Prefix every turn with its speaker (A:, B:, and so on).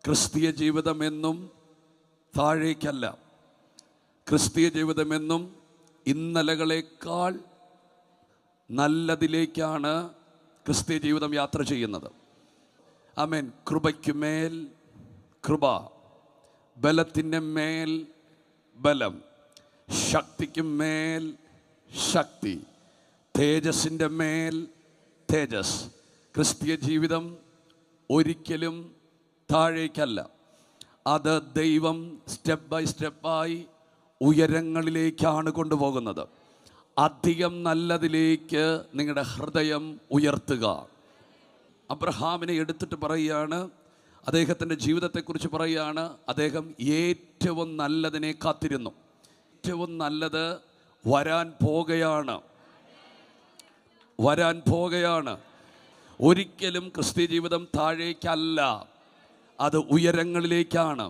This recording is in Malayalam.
A: ക്രിസ്തീയ ജീവിതമെന്നും താഴേക്കല്ല. ക്രിസ്തീയ ജീവിതമെന്നും ഇന്നലകളേക്കാൾ നല്ലതിലേക്കാണ് ക്രിസ്തീയ ജീവിതം യാത്ര ചെയ്യുന്നത്. ആമേൻ. കൃപയ്ക്കുമേൽ കൃപ, ബലത്തിൻ്റെ മേൽ ബലം, ശക്തിക്കും മേൽ ശക്തി, തേജസ്സിൻ്റെ മേൽ തേജസ്. ക്രിസ്തീയ ജീവിതം ഒരിക്കലും താഴേക്കല്ല. അത് ദൈവം സ്റ്റെപ്പ് ബൈ സ്റ്റെപ്പായി ഉയരങ്ങളിലേക്കാണ് കൊണ്ടുപോകുന്നത്. അധികം നല്ലതിലേക്ക് നിങ്ങളുടെ ഹൃദയം ഉയർത്തുക. അബ്രഹാമിനെ എടുത്തിട്ട് പറയുകയാണ്, അദ്ദേഹത്തിൻ്റെ ജീവിതത്തെക്കുറിച്ച് പറയുകയാണ്, അദ്ദേഹം ഏറ്റവും നല്ലതിനെ കാത്തിരുന്നു. ഏറ്റവും നല്ലത് വരാൻ പോകുകയാണ്. ഒരിക്കലും ക്രിസ്തീയ ജീവിതം താഴേക്കല്ല, അത് ഉയരങ്ങളിലേക്കാണ്.